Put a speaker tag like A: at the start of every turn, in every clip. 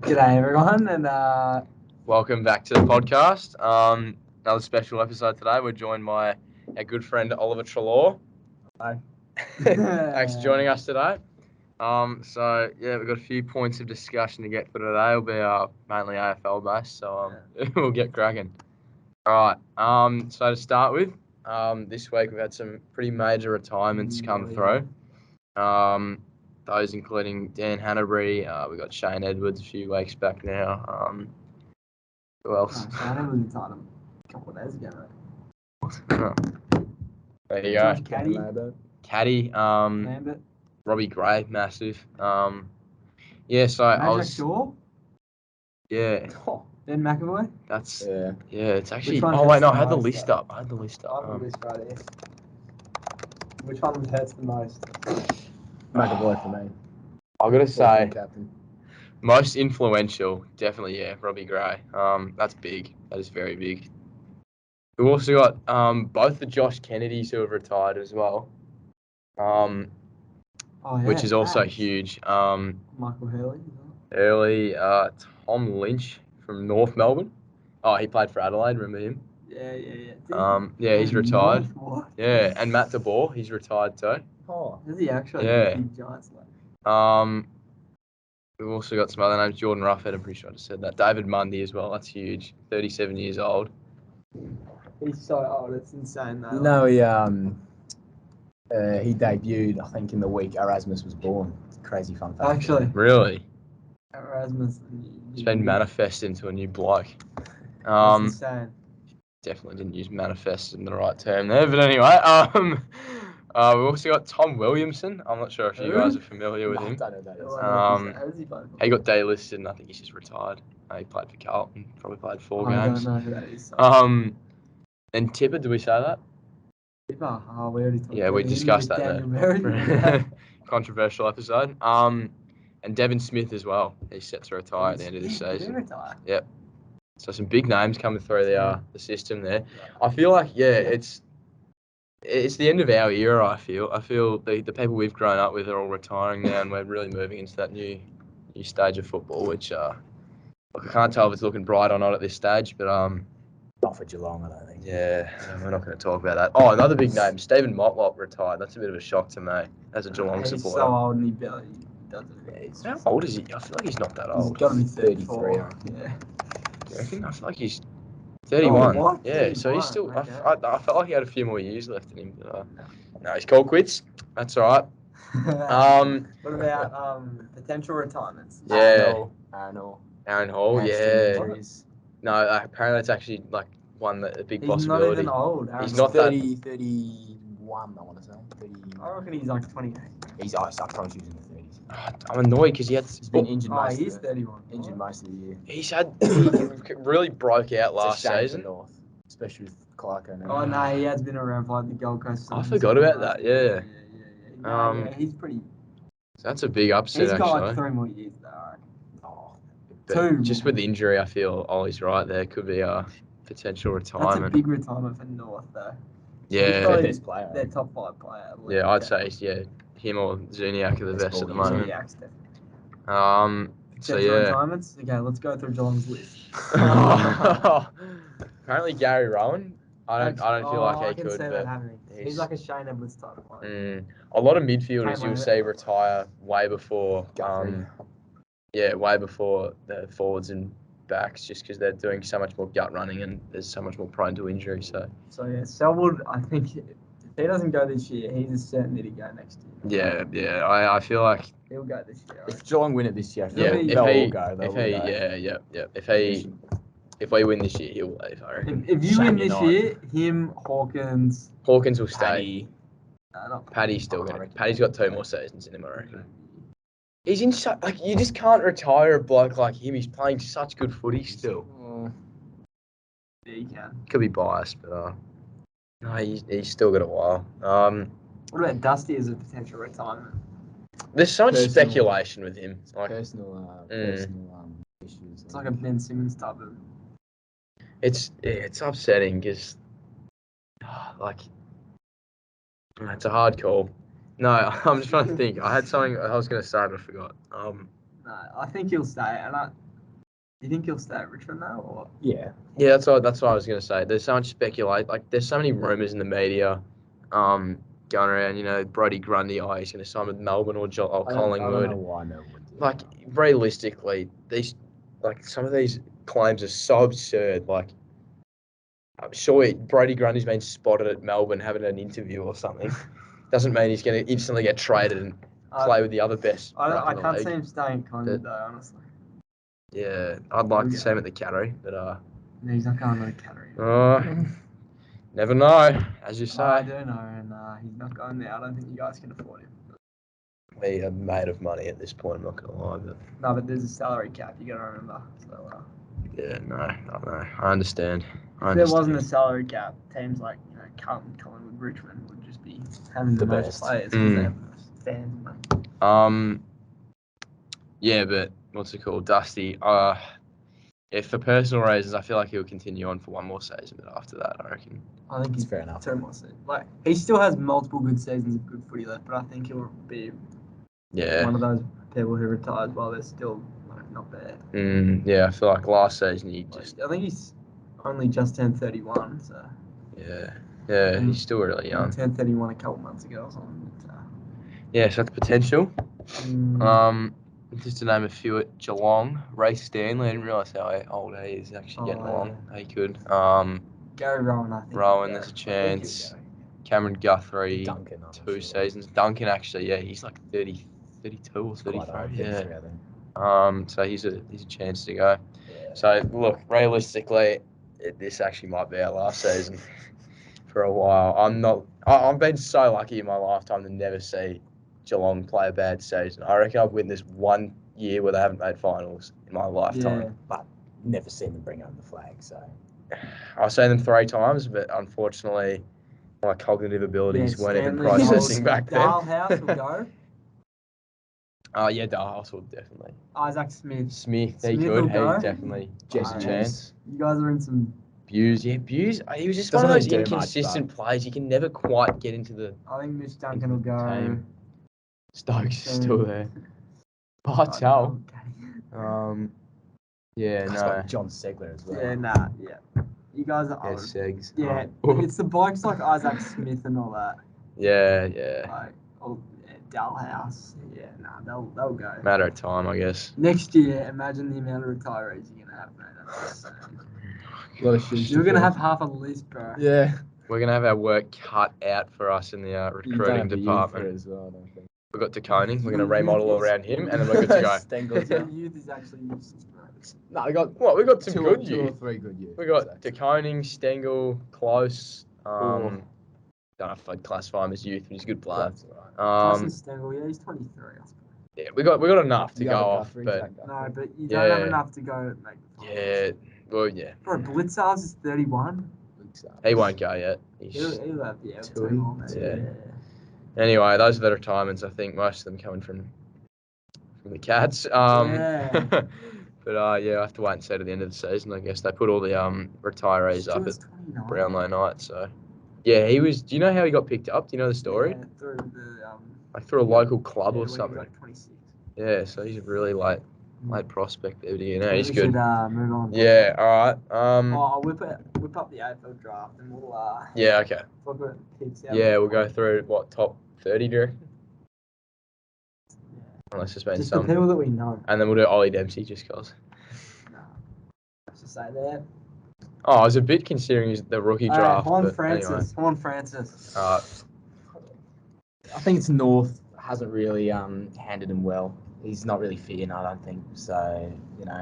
A: G'day everyone, and
B: welcome back to the podcast. Another special episode today. We're joined by our good friend Oliver Trelaw.
A: Hi.
B: Thanks for joining us today. We've got a few points of discussion to get for today. It'll be mainly AFL based, so we'll get cracking. All right. So to start with, this week we've had some pretty major retirements come through. Those including Dan Hannabury. We got Shane Edwards a few weeks back now. Who else?
A: Shane Edwards retired a couple of days ago,
B: right? There you go. Caddy.
A: Lambert.
B: Robbie Gray, massive. So
A: Magic Shaw.
B: Yeah.
A: Ben McAvoy.
B: That's it's actually.
A: I
B: had the list up.
A: I have the list right here. Which one hurts the most?
C: McAvoy for me.
B: I've got to say,
C: captain.
B: Most influential, definitely, Robbie Gray. That's big. That is very big. We've also got both the Josh Kennedys who have retired as well. Which is also huge.
A: Michael Hurley.
B: Early, Tom Lynch from North Melbourne. Oh, he played for Adelaide. Remember him?
A: Yeah.
B: He's retired.
A: What?
B: Yeah, and Matt DeBoer, he's retired too.
A: Oh, is he actually?
B: Yeah.
A: Big Giants.
B: We've also got some other names. Jordan Ruffhead, I'm pretty sure I just said that. David Mundy as well. That's huge. 37 years old.
A: He's so old. It's insane though.
C: No, he debuted, I think, in the week Erasmus was born. Crazy fun fact.
A: Actually.
B: Really?
A: Erasmus.
B: It's been manifested into a new bloke.
A: That's insane.
B: Definitely didn't use manifest in the right term there, but anyway. We've also got Tom Williamson. I'm not sure if you guys are familiar with him.
C: I don't know that is.
A: How does he play?
B: He got delisted, and I think he's just retired. He played for Carlton. Probably played 4 games.
A: I don't know who that is.
B: And Tipper, did we say that?
A: Tipper? Oh, we already talked about
B: Yeah, we discussed that
A: there.
B: Controversial episode. And Devin Smith as well. He's set to retire at the end of this season.
A: Did he retire?
B: Yep. So some big names coming through the system there. I feel like it's the end of our era. I feel the people we've grown up with are all retiring now, and we're really moving into that new stage of football, which I can't tell if it's looking bright or not at this stage, but
C: Not for Geelong, I don't think.
B: Yeah, we're not going to talk about that. Oh, another big name, Stephen Motlop retired. That's a bit of a shock to me as a Geelong supporter.
A: He's so old and he barely does it.
B: How old is he? I feel like he's not that old.
A: He's got to be 33.
C: Yeah.
B: Do you reckon? I feel like he's 31.
A: Oh,
B: yeah,
A: 31,
B: so he's still.
A: okay.
B: I felt like he had a few more years left in him. But, no, he's called quits. That's all right.
A: What about potential retirements?
B: Yeah.
C: Aaron
B: Hall.
C: Hall.
B: Yeah. No, apparently it's actually like one that a big possibility.
A: He's not even old.
B: He's not
C: 30, 31, I want to say. 30.
A: I reckon he's like 28.
C: I promise he's in the 30s.
B: I'm annoyed because
C: He's been injured most
A: he's
C: of the
A: 31.
C: Injured most of the year.
B: he really broke out last
C: It's a shame
B: season.
C: for North, especially with Clarko now.
A: Oh, no, he has been around for like the Gold Coast.
B: I forgot about that, yeah.
A: Yeah, he's pretty.
B: So that's a big upset,
A: He's got
B: actually.
A: like 3 more years though.
B: But
A: 2
B: just with the injury, I feel Ollie's right. There could be a potential retirement.
A: That's a big retirement for North though.
B: Yeah.
A: He's probably
C: Best player.
A: their top 5 player.
B: Yeah, I'd say him or Zuniak are the best at the moment.
A: Zuniak's definitely.
B: So
A: Retirements. Okay, let's go through Geelong's list.
B: Apparently Gary Rowan. I don't feel like he
A: I can
B: could.
A: see
B: But
A: that happening. He's like a Shane Edwards type of player.
B: A lot of midfielders
A: Came
B: you'll
A: over.
B: see retire way before.
C: Guthrie.
B: Way before the forwards and backs, just because they're doing so much more gut running and there's so much more prone to injury. So
A: Selwood, I think if he doesn't go this year, he's a certainty to go next year.
B: Yeah. I feel like
A: He'll go this year.
C: If Geelong win it this year,
A: Yeah,
C: they'll all go.
B: If we win this year, he'll leave. I reckon.
A: If you win
C: Shane
A: this
C: United.
A: year, him, Hawkins,
B: Hawkins will stay.
C: Paddy.
B: Paddy's still going. Paddy's got 2 more seasons in him, I reckon. He's in you just can't retire a bloke like him. He's playing such good footy still.
A: Yeah, you can.
B: Could be biased, but no, he's still got a while.
A: What about Dusty as a potential retirement?
B: There's so much
C: Personal-
B: speculation with him. Like
C: Personal issues.
A: It's like a Ben Simmons type of.
B: it's upsetting because it's a hard call. No, I'm just trying to think. I had something I was going to say, but I forgot.
A: No, I think he'll stay, and Do you think he'll stay at Richmond now, or?
C: Yeah.
B: Yeah, that's what I was gonna say. There's so much speculate. Like, there's so many rumours in the media, going around. You know, Brodie Grundy, he's gonna sign with Melbourne or Collingwood.
C: I don't know why Melbourne would do
B: Like,
C: that.
B: realistically, some of these claims are so absurd. Like, I'm sure Brodie Grundy's been spotted at Melbourne having an interview or something. Doesn't mean he's gonna instantly get traded and play with the other best.
A: I
B: in the
A: can't
B: league.
A: see him staying Collingwood though, honestly.
B: Yeah, I'd like to see him at the Cattery, but
A: No, he's not going to the Cattery.
B: never know, as you say.
A: I do know, and he's not going there. I don't think you guys can afford him.
B: We are made of money at this point, I'm not going to lie. But...
A: No, but there's a salary cap, you got to remember. So,
B: yeah, no, I understand.
A: If there wasn't a salary cap, teams like Carlton, Collingwood, Richmond would just be having the most
C: best.
A: players because they have the most fans.
B: Yeah, but what's it called, Dusty? If for personal reasons, I feel like he'll continue on for one more season, but after that, I reckon.
A: I think
C: It's
A: he's
C: fair enough.
A: 2 more seasons. Like he still has multiple good seasons of good footy left, but I think he'll be one of those people who retires while they're still not bad.
B: Yeah, I feel like last season he just.
A: I think he's only just turned 31, so.
B: Yeah, he's still really young.
A: He turned 31 a couple months ago or something.
B: Yeah, so that's potential. Just to name a few at Geelong, Ray Stanley. I didn't realise how old he is actually getting along. He could.
A: Gary Rowan, I think.
B: Rowan, there's a chance. Cameron Guthrie,
C: Duncan,
B: 2 seasons. Duncan, actually, yeah, he's like 30, 32 or 33. Yeah. So he's a chance to go.
A: Yeah.
B: So look, realistically, this actually might be our last season for a while. I've been so lucky in my lifetime to never see Geelong play a bad season. I reckon I've win this 1 year where they haven't made finals in my lifetime.
A: Yeah.
C: But never seen them bring home the flag, so.
B: I've seen them 3 times, but unfortunately, my cognitive abilities weren't even
A: Stanley,
B: processing back then.
A: Dalhouse will go.
B: Yeah, Dalhouse will definitely.
A: Isaac Smith.
B: Smith,
A: Smith
B: he
A: will
B: could.
A: go.
B: He definitely gets a
C: Jesse
B: chance.
A: You guys are in some.
B: Buse, he was just
C: Doesn't
B: one of those
C: really do much,
B: inconsistent plays. You can never quite get into the
A: I think Mitch Duncan will go.
B: team. Stokes is still there. Bartel. Yeah,
C: Guys
B: no.
C: like John Segler as well.
A: Yeah, yeah. You guys are
B: Yeah,
A: old.
B: Segs.
A: Yeah,
B: Oh.
A: it's the blokes like Isaac Smith and all that.
B: Yeah.
A: Like, Dalhouse. Yeah, they'll go.
B: Matter of time, I guess.
A: Next year, imagine the amount of retirees you're gonna have, mate. That's
C: A lot of shoes
A: You're
C: to
A: gonna
C: fill.
A: have half a list, bro.
C: Yeah.
B: We're going to have our work cut out for us in the
C: You don't
B: recruiting
C: have the youth
B: department.
C: as well, I don't think.
B: We've got DeConing. We're going to
A: Your
B: remodel
A: youth is-
B: around him, and then we're good to go.
C: Stengel's
A: Your
C: out.
A: youth is actually useless, bro.
C: No, we got
B: What? We got some good
C: two or
B: youth.
C: 3 good youth.
B: We got
C: so.
B: DeConing, Stengel, Close.
C: Oh.
B: Don't know if I'd classify him as youth, but he's a good player.
C: That's all right.
A: Tyson Stengel, yeah, he's 23, I suppose.
B: Yeah, we got enough to
C: You
B: go
C: got
B: off,
C: Guthrie,
B: but
C: Jack Guthrie.
A: No, but you don't have
B: Yeah.
A: enough to go make the finals.
B: yeah, well, yeah.
A: Bro, Blitzars is 31.
B: He won't go yet.
A: He'll have the
C: Two.
A: 2 more, maybe.
B: Yeah. Anyway, those are the retirements. I think most of them coming from the Cats.
A: Yeah.
B: But yeah, I have to wait and see at the end of the season. I guess they put all the retirees up
A: Stuart's
B: at
A: 29.
B: Brownlow night. So yeah, he was. Do you know how he got picked up? Do you know the story?
A: Yeah, through the
B: Like through a local club
A: yeah,
B: or
A: when he was
B: something.
A: like 26.
B: Yeah, so he's a really late prospect there. You know, he's
A: We
B: good.
A: should move on.
B: Yeah. All right.
A: I'll whip up the AFL draft and we'll
B: Yeah. Okay.
A: talk about picks.
B: Yeah, we'll go through what top 30, do you reckon? Unless there's been
A: Just
B: some.
A: the people that we know.
B: And then we'll do Ollie Dempsey just cause.
A: No. Let's just say that.
B: Oh, I was a bit considering the rookie draft.
A: Juan
B: but
A: Francis.
B: Anyway.
A: Juan Francis.
B: All right.
C: I think it's North hasn't really handed him well. He's not really fitting, I don't think. So,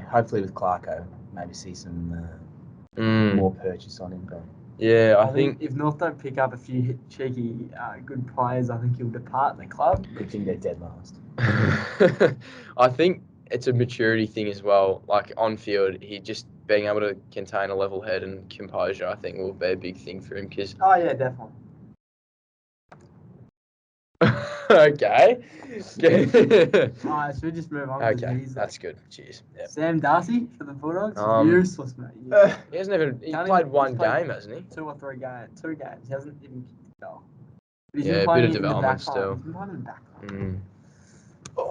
C: hopefully with Clarko, maybe see some more purchase on him. But
B: Yeah, I think.
A: if North don't pick up a few cheeky good players, I think he'll depart the club.
C: good thing they're dead last.
B: I think it's a maturity thing as well. Like on field, he just being able to contain a level head and composure, I think, will be a big thing for him. Cause
A: Oh yeah, definitely.
B: okay.
A: Alright, should we just move on? 'Cause
B: Okay,
A: he's,
B: that's good. Cheers. Yep.
A: Sam Darcy for the Bulldogs. Useless, mate.
B: He hasn't even. He's
A: Can't
B: played
A: even-
B: one
A: he's played
B: game, hasn't he?
A: 2 or 3 games. 2 games. He hasn't even kicked a goal. But he's
B: Yeah,
A: been
B: a bit
A: playing
B: of
A: in the
B: development
A: back line.
B: still.
A: He's been playing in the back line.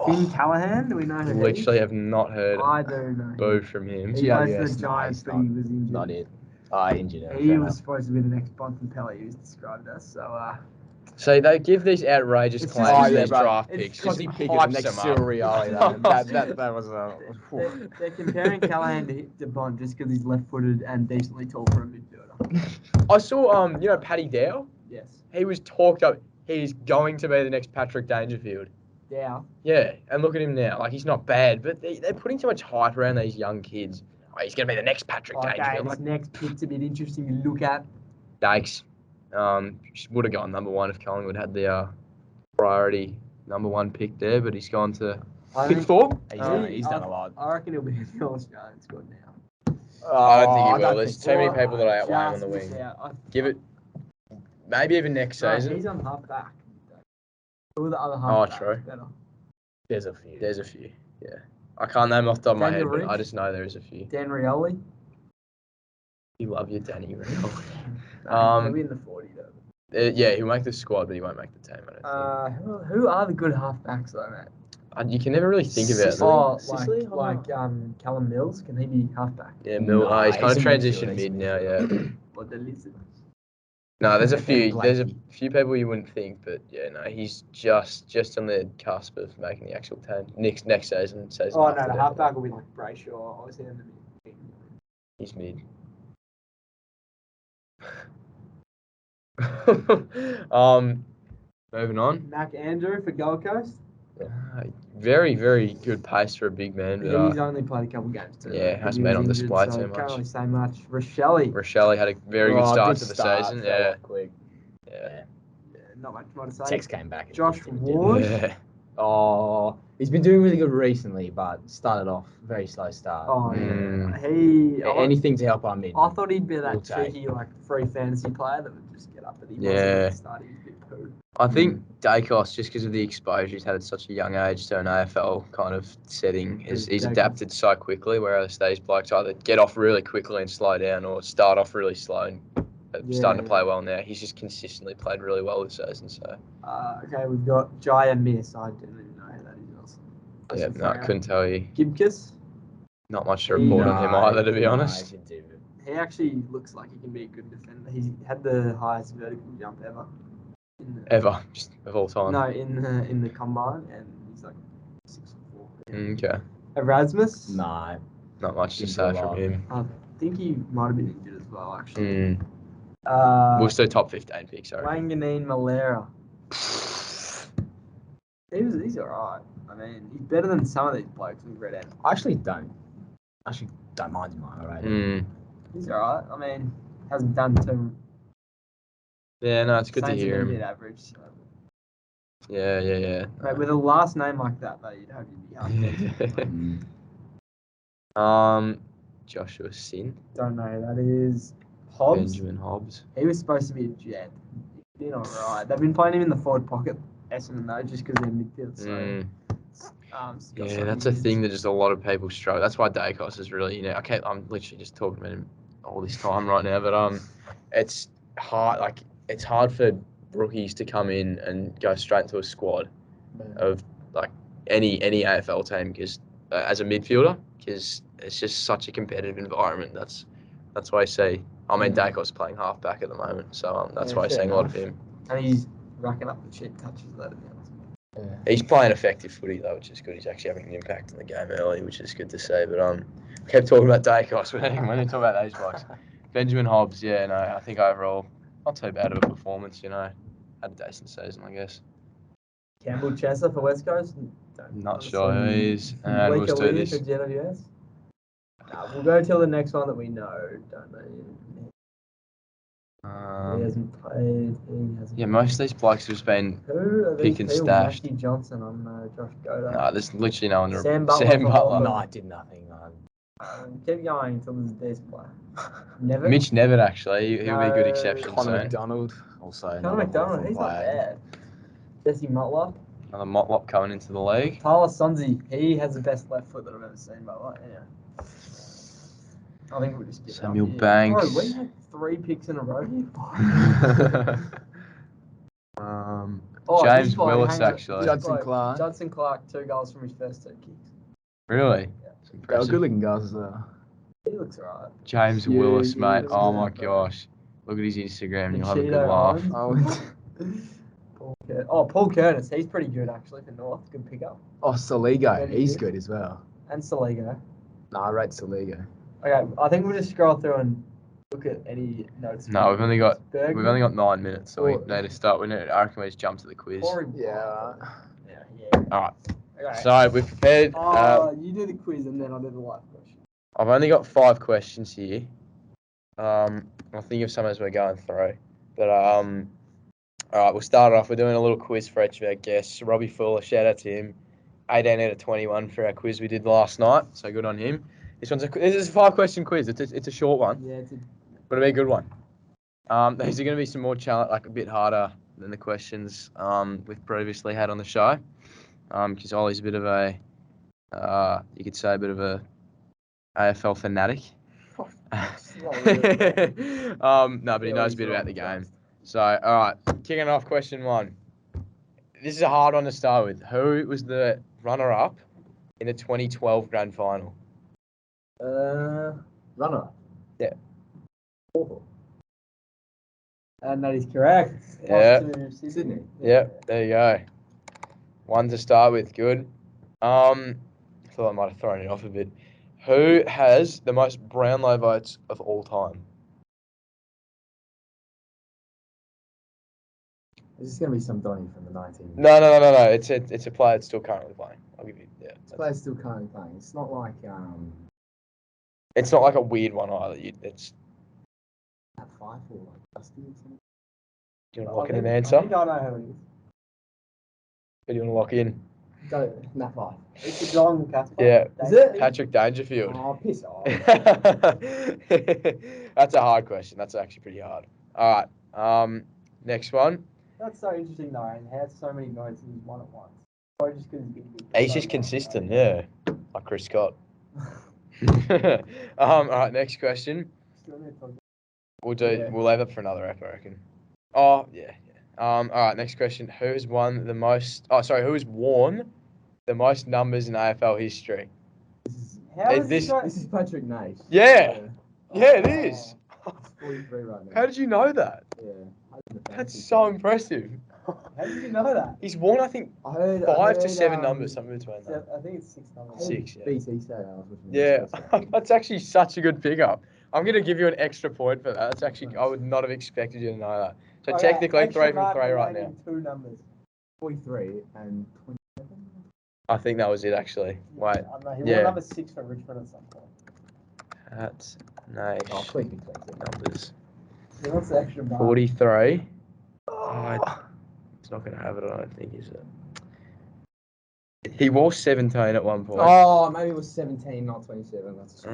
A: Finn Callahan, do we know who he is?
B: Literally have not heard
A: I do know.
B: boo from him.
A: He plays for
C: GWS,
A: the Giants, but
C: nice,
A: he was injured.
C: Not it. Injured.
A: He was supposed to be the next Bontempelli, he was described as.
B: So they give these outrageous
A: It's
B: claims
A: just-
B: to these
A: bro,
B: draft
A: it's
B: picks.
C: Because
B: Just
C: he picked the
B: hypes
C: next
B: them
C: Cyril
B: up.
C: Rioli. That was a.
A: they're comparing Callahan to Bond just because he's left-footed and decently tall for a midfielder.
B: I saw, Paddy Dow.
A: Yes.
B: He was talked up. He's going to be the next Patrick Dangerfield.
A: Dow.
B: Yeah, and look at him now. Like, he's not bad, but they're putting too much hype around these young kids. Oh, he's going to be the next Patrick Dangerfield.
A: This next pick's a bit interesting to look at.
B: Dakes. Would have gone number one if Collingwood had the priority number one pick there, but he's gone to pick 4.
C: He's done a lot.
A: I reckon he'll be in the Australian squad now.
B: I don't think he will. There's too many people that I outline on the wing. Give it maybe even next season.
A: He's on half back. Who are the other half backs?
B: True.
A: Better?
C: There's a few.
B: Yeah. I can't name off the top of my head,
A: Daniel
B: but I
A: Rich?
B: just know there is a few.
A: Dan Rioli?
B: You love your Danny Rioli.
A: He'll be in the 40 though.
B: Yeah, he'll make the squad, but he won't make the team, I don't think.
A: Who are the good half backs though, mate?
B: You can never really think about them.
C: Sicily?
A: Callum Mills, can he be half back?
B: Yeah,
C: he's
B: he's kind of
C: a
B: transitioned
C: midfielder,
B: mid now, yeah.
A: Or the Lizards?
B: No, there's a few
C: Blakey.
B: people you wouldn't think, but yeah, no, he's just on the cusp of making the actual team. Next season
A: Oh,
B: after,
A: no, the half back will be like Brayshaw. Or is he in the mid?
B: he's mid. Moving on.
A: Mac Andrew for Gold Coast?
B: Very, very good pace for a big man. But,
A: He's only played a couple games too.
B: Yeah, hasn't been on display too
A: Can't
B: much.
A: really say much. Rochelle
B: had a very good start to the season. Yeah.
C: Quick.
B: Yeah.
A: Not much more to say.
C: Tex came back.
A: Josh Ward.
B: Yeah.
C: Oh, he's been doing really good recently, but started off very slow start.
A: Oh,
B: Mm.
A: yeah.
C: Anything to help our mid.
A: I thought he'd be that
C: We'll take.
A: cheeky, free fantasy player that would just get up at the
B: Yeah.
A: starting a bit poo.
B: I think Dacos, just because of the exposure he's had at such a young age to an AFL kind of setting, he's
A: Dacos.
B: adapted so quickly, whereas these blokes either get off really quickly and slow down or start off really slow and starting to play well now. He's just consistently played really well this season. So
A: Okay, we've got Jaya Miss. I didn't even know who that is.
B: yeah, no, I couldn't tell you.
A: Gibkis.
B: Not much to report on him either, to be honest.
A: He actually looks like he can be a good defender. He had the highest vertical jump ever.
B: Ever, just of all time.
A: No, in the combine, and he's like 6'4".
B: Okay.
A: Erasmus.
C: No.
B: Not much to say from him.
A: I think he might have been injured as well, actually.
B: Mm. We'll still top 15 picks, sorry.
A: Wanganeen Malera. He's alright. I mean, he's better than some of these blokes we've read out.
C: I actually don't mind him. Alright.
A: He's alright. I mean, hasn't done too.
B: Yeah, no, it's good to hear
A: A
B: him.
A: bit average. So.
B: Yeah.
A: Mate, with a last name like that, though, you'd hope you'd be up.
B: Joshua Sin.
A: Don't know who that is. Hobbs.
B: Benjamin Hobbs.
A: He was supposed to be a jet. He's been alright. They've been playing him in the forward pocket, Essendon though, just because they're midfield. So.
B: Yeah, that's a thing that just a lot of people struggle. That's why Dacos is really, I'm literally just talking about him all this time right now, but it's hard. It's hard for rookies to come in and go straight into a squad of any AFL team because as a midfielder, because it's just such a competitive environment. That's why I see. I mean, Dacos playing halfback at the moment, so that's why I'm seeing a lot of him.
A: And he's racking up the cheap touches though, to be honest.
B: Yeah. He's playing effective footy though, which is good. He's actually having an impact on the game early, which is good to see. But kept talking about Dacos when you talk about those blokes. Benjamin Hobbs, yeah, no, I think overall not too bad of a performance. Had a decent season, I guess.
A: Campbell Chesser for West Coast.
B: Not sure who he is. And we'll do this.
A: For GWS. We'll go till the next one that we know. Don't know. He hasn't played.
B: Yeah, most of these blokes have just been pick and stashed.
A: Matthew Johnson on Josh Goddard.
B: No, there's literally no one to
A: Sam Butler.
B: Sam Butler.
C: No, I did nothing.
A: Keep going until there's a decent player. Never.
B: Mitch Nevitt, actually. He'll be a good exception
C: Connor
B: soon.
C: McDonald. Also.
A: Connor McDonald, he's not bad. Jesse Motlop.
B: Another Motlop coming into the league.
A: Tyler Sonzi, he has the best left foot that I've ever seen, but yeah. I think we'll just get
B: Samuel Banks.
A: Bro, we had 3 picks in a row here. Oh,
B: James
A: this bloke,
B: Willis,
A: hang on.
B: actually.
A: This
C: Judson
A: bloke,
C: Clark.
A: Judson Clark, 2 goals from his first 2 kicks.
B: Really?
A: Yeah.
B: It's
C: They were
B: impressive.
C: good-looking guys as well.
A: He looks alright.
B: James
C: Yeah,
B: Willis,
C: he
B: mate.
A: looks
B: Oh
A: good,
B: my
A: bro.
B: gosh. Look at his Instagram and you'll have a
A: Cheeto
B: good laugh.
C: Oh,
A: Paul Curtis, he's pretty good actually for North. Good pickup.
C: Soligo,
A: Very
C: he's
A: good.
C: good as well.
A: And Saligo.
C: No, I rate Soligo.
A: Okay, I think we'll just scroll through and look at any notes.
B: No, we've only got
A: Bergman.
B: 9 minutes, so we
A: Or-
B: need to start. I reckon we just jump to the quiz.
A: Corey
C: Yeah,
A: Barker.
C: alright.
A: Yeah.
B: Alright.
A: Okay.
B: So we've prepared.
A: You do the quiz and then I'll do the live question.
B: I've only got 5 questions here. I'll think of some as we're going through. But all right, we'll start off. We're doing a little quiz for each of our guests. Robbie Fuller, shout out to him. 18 out of 21 for our quiz we did last night, so good on him. This is a 5-question quiz. It's a short one,
A: Yeah,
B: but it'll be a good one. These are going to be some more challenge, like a bit harder than the questions we've previously had on the show. Because Ollie's a bit of a, you could say a bit of a AFL fanatic. No, but he knows a bit about the game. So, all right, kicking off question 1. This is a hard one to start with. Who was the runner-up in the 2012 grand final?
C: Runner-up.
B: Yeah.
A: And that is correct.
B: Yeah.
A: Off to Sydney.
B: Yep, there you go. 1 to start with, good. I thought I might have thrown it off a bit. Who has the most Brownlow votes of all time?
C: Is this going to be some Donny from the 19?
B: No. It's a player that's still currently playing. I'll give you. Yeah.
C: This player's still currently playing. It's not like
B: It's not like a weird one either. It's.
C: that 5 or like Dusty or something.
B: Do you want to lock in an answer?
A: I think I know who it is.
B: Who do you want to lock in?
C: Nat 5.
A: It's the John Casper.
B: Yeah.
C: Is it?
B: Patrick Dangerfield.
C: Oh, piss off.
B: That's a hard question. That's actually pretty hard. All right. Next one.
A: That's so interesting though, and he has so many votes and he's won at once. Probably just because
B: He's just consistent, yeah. Like Chris Scott. All right, next question. We'll leave it for another app, I reckon. Oh, yeah. All right, next question. Who's worn the most numbers in AFL history?
A: This
C: is Patrick Nash.
B: Yeah. Yeah, it is.
C: He's 43 right now.
B: How did you know that?
C: Yeah.
B: That's so impressive.
A: How did you know that?
B: He's worn, I think,
C: I heard
B: 5 to 7 numbers, something between that.
A: I think it's 6 numbers.
B: 6, yeah.
C: BT say I was watching
B: Yeah,
C: this.
B: that's actually such a good pickup. I'm going to give you an extra point for that. That's actually, I would not have expected you to know that. So technically, 3 from 3 right now.
A: 2 numbers.
C: 43 and 27.
B: I think that was it, actually. Wait.
A: I don't know. He won number 6 for Richmond at some point.
B: That's nice.
C: Oh, click.
B: Numbers.
A: He wants the extra mark.
B: 43. Oh, it's not going to have it, I don't think, is it? He wore 17 at one point.
C: Oh, maybe it was 17, not 27. That's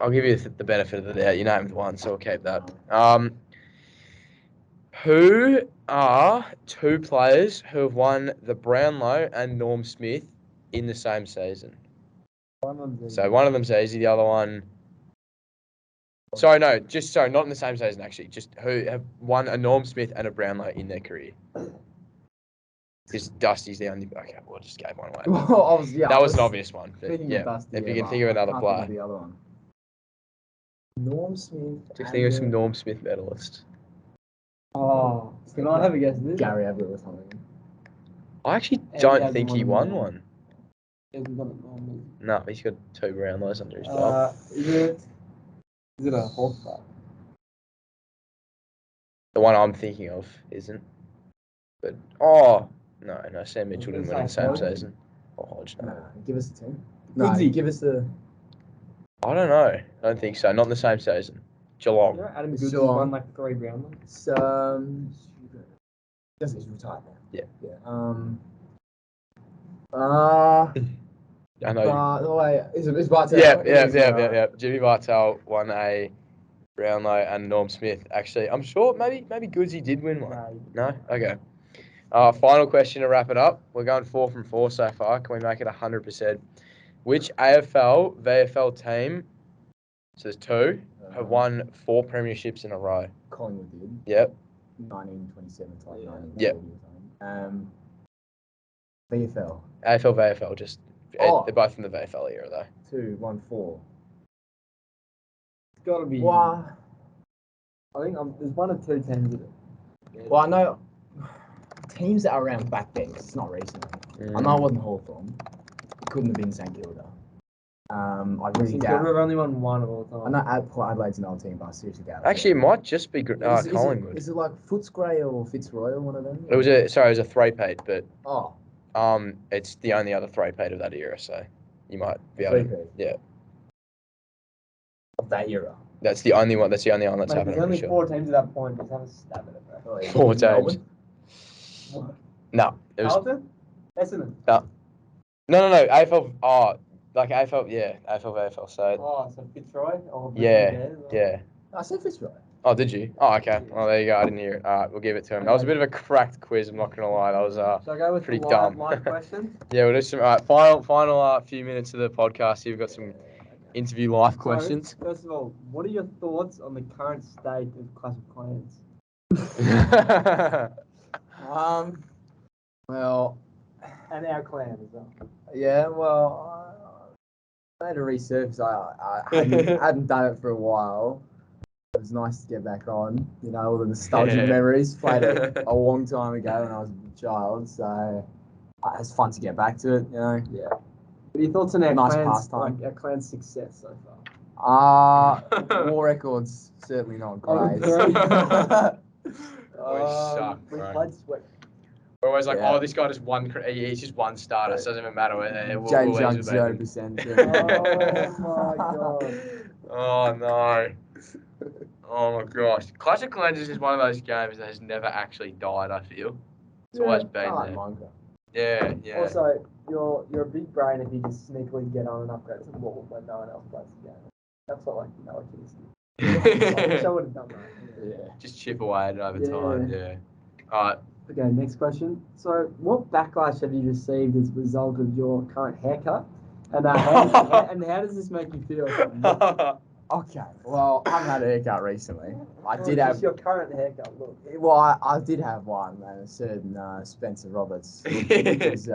B: I'll give you the benefit of the doubt. You named 1, so I'll keep that. Who are 2 players who have won the Brownlow and Norm Smith in the same season? So one of them's easy, the other one... Sorry, not in the same season, actually. Just who have won a Norm Smith and a Brownlow in their career. Because Dusty's the only... Okay, we'll just give one away.
C: Well,
B: that was an obvious one. But
C: of Dusty,
B: if you can think of another player.
C: The other one. Norm Smith.
B: Just think of some Norm Smith medalists.
A: Oh, can I have a guess at this?
C: Gary Ablett or something.
B: I actually don't think he won one.
A: He hasn't got it normally.
B: No, he's got 2 Brownlows under his belt.
A: Is it a Hawk player?
B: The one I'm thinking of isn't. But, no, Sam Mitchell didn't win in the same season. Or Hodge, no.
C: Nah, give us the team. No, give us the...
B: I don't know. I don't think so. Not in the same season. Geelong.
A: You know, Adam Goodsey won like 3 Brownlows.
C: He's retired now.
B: Yeah. I know.
C: Wait, it's Bartel.
B: Yeah. Jimmy Bartel won a Brownlow and Norm Smith. Actually, I'm sure maybe Goodsey did win one. No? Okay. Final question to wrap it up. We're going 4 from 4 so far. Can we make it 100%? Which AFL, VFL team, so there's 2, have won 4 premierships in a row?
C: Collingwood did.
B: Yep.
C: 1927 to like 1940
B: Yep.
C: or something. VFL.
B: AFL, VFL, just
C: Oh.
B: they're both in the VFL era though.
C: 2, 1, 4.
A: It's got to be.
C: Well,
A: I think there's one or two teams that.
C: well, I know teams that are around back then, 'cause it's not recent. I know it wasn't Hawthorn. It couldn't have been St Kilda. I really
A: St
C: doubt.
A: Kilda have only won one of all
C: I
A: time.
C: know Port Adelaide's an old team, but I seriously doubt it.
B: Actually, it might just be Collingwood.
C: Is it like Footscray or Fitzroy or one of them?
B: It was a three-peat, but
C: Oh,
B: it's the only other three-peat of that era, so you might be able to.
C: three-peat.
B: Yeah.
C: Of that era.
B: That's the only one. That's the only one that's
A: Mate,
B: happened.
A: there's only
B: I'm
A: four teams at that point. Just have a stab at it, bro.
C: Oh, yeah.
B: Four teams.
C: Melbourne?
A: What?
B: No, it was
A: Carlton? Essendon?
B: no. AFL. Oh, like AFL. Yeah, AFL, VFL. So
A: So Fitzroy? Or
B: yeah.
C: I said Fitzroy.
B: Oh, did you? Oh, okay. Well, there you go. I didn't hear it. All right, we'll give it to him. That was a bit of a cracked quiz. I'm not gonna lie. That was
A: Shall I go with
B: pretty
A: the
B: dumb.
A: live question?
B: Yeah, we'll do some. All right, final few minutes of the podcast. Here we've got some interview live questions.
A: So, first of all, what are your thoughts on the current state of Clash of Clans?
C: Well,
A: And our clan as well.
C: yeah, well, I had to resurface. I hadn't done it for a while. It was nice to get back on, all the nostalgic memories. Played it a long time ago when I was a child, so it's fun to get back to it,
A: Yeah. What are your thoughts on our
C: Nice
A: clan's,
C: pastime.
A: our clan's success so far?
C: War record's certainly not
A: Oh,
C: great.
B: Always suck,
A: We
B: bro.
A: played Sweat.
B: We're always like,
C: Yeah.
B: this guy just he's just one starter. So it doesn't even matter.
C: James
B: we'll
C: Young,
B: easily beat him.
C: 0%.
A: Oh my god.
B: Oh no. Oh my gosh. Clash of Clans is just one of those games that has never actually died, I feel. It's always been
C: I like
B: there.
C: Minecraft.
B: Yeah.
A: Also, you're a big brain if you just sneakily get on and upgrade to the wall when no one else plays the game. That's what a kids do. I wish I would have done that.
C: Yeah.
B: Just chip away at it over time, yeah. Alright.
A: Okay, next question. So, what backlash have you received as a result of your current haircut? And how does this make you feel?
C: Okay, well, I haven't had a haircut recently. I did
A: just
C: have.
A: your current haircut look.
C: Well, I did have one, and a certain Spencer Roberts was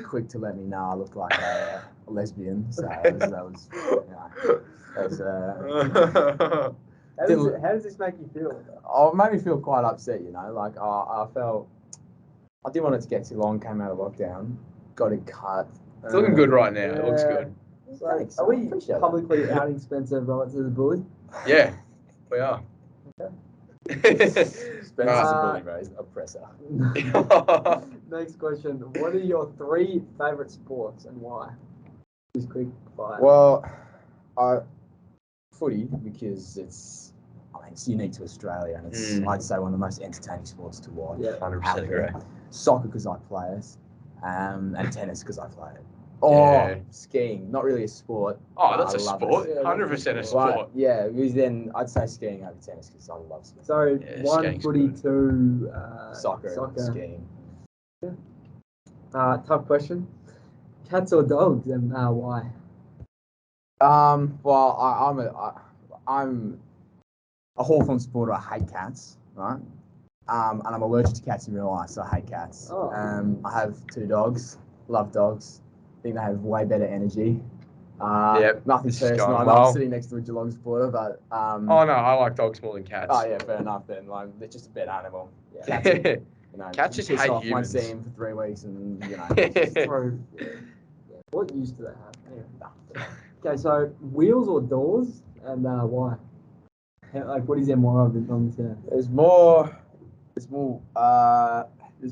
C: quick to let me know I looked like a lesbian. So that was
A: How does this make you feel?
C: Oh, it made me feel quite upset. Like I felt I didn't want it to get too long. Came out of lockdown, got it cut.
B: It's looking good right now. It looks good.
A: So,
C: Thanks,
A: are we
C: appreciate
A: publicly outing Spencer Roberts as a bully?
B: Yeah, we are.
C: Spencer's a bully, bro. He's an oppressor.
A: Next question. What are your 3 favourite sports and why? Just quick fire.
C: Well, footy, because it's unique to Australia, and it's I'd say one of the most entertaining sports to watch.
A: Yeah,
B: 100% agree.
C: Soccer because I play it, and tennis because I play it. Skiing, not really a sport.
B: Oh, that's a
C: love
B: sport.
C: it.
B: 100% a sport.
C: But, yeah, because then I'd say skiing over tennis because I love skiing.
A: So, 1
B: skiing's
A: footy,
B: good.
A: 2
C: Soccer. Skiing.
A: Tough question. Cats or dogs, and why?
C: Well, I'm a Hawthorn supporter. I hate cats, right? And I'm allergic to cats in real life, so I hate cats.
A: Oh.
C: I have 2 dogs. Love dogs. I think they have way better energy. Nothing personal. I'm not sitting next to a Geelong supporter, but
B: Oh no, I like dogs more than cats.
C: Oh yeah, fair enough then. Like they're just a better animal.
A: Yeah.
C: Cats,
B: Cats just
C: piss
B: hate
C: off,
B: humans.
C: Won't see him for 3 weeks, and
A: Just throw. What use do they have? Anyway. Okay, so wheels or doors, and why? What is there more of it on this here?
C: There's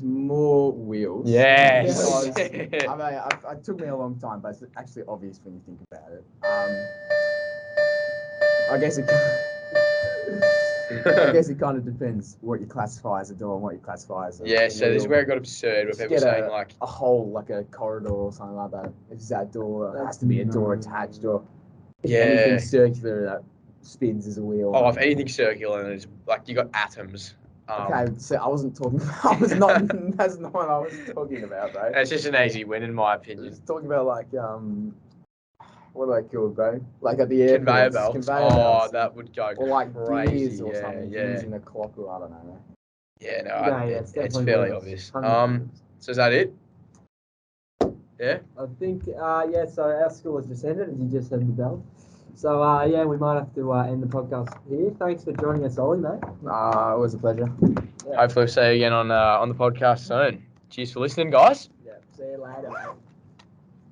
C: more wheels.
B: Yes.
C: Because, it took me a long time, but it's actually obvious when you think about it. I guess it kind of depends what you classify as a door and what you classify as a
B: Yeah, so this is
C: wheel.
B: where it got absurd, where people
C: Get
B: saying like
C: a hole, like a corridor or something like that. If it's that door, it has to be a door attached, or if anything circular that spins as a wheel.
B: Oh, if anything's circular and it's like you got atoms.
C: Okay, so I wasn't talking. That's not what I was talking about, bro.
B: It's just an easy win, in my
C: I
B: opinion.
C: was talking about what are they called, bro? Like at the airport.
B: Conveyor belts.
C: Conveyor belts.
B: That would go
C: Or like
B: crazy.
C: gears or something.
B: Yeah.
C: Gears in a clock, or I don't know.
B: Yeah, no,
A: Yeah,
B: it's
A: definitely
B: fairly
A: works.
B: obvious.
A: 100%.
B: So is that it? Yeah.
A: I think, so our school has just ended, as you just heard the bell. So, we might have to end the podcast here. Thanks for joining us, Ollie, mate.
C: It was a pleasure.
B: Hopefully we'll see you again on the podcast soon. Cheers for listening, guys.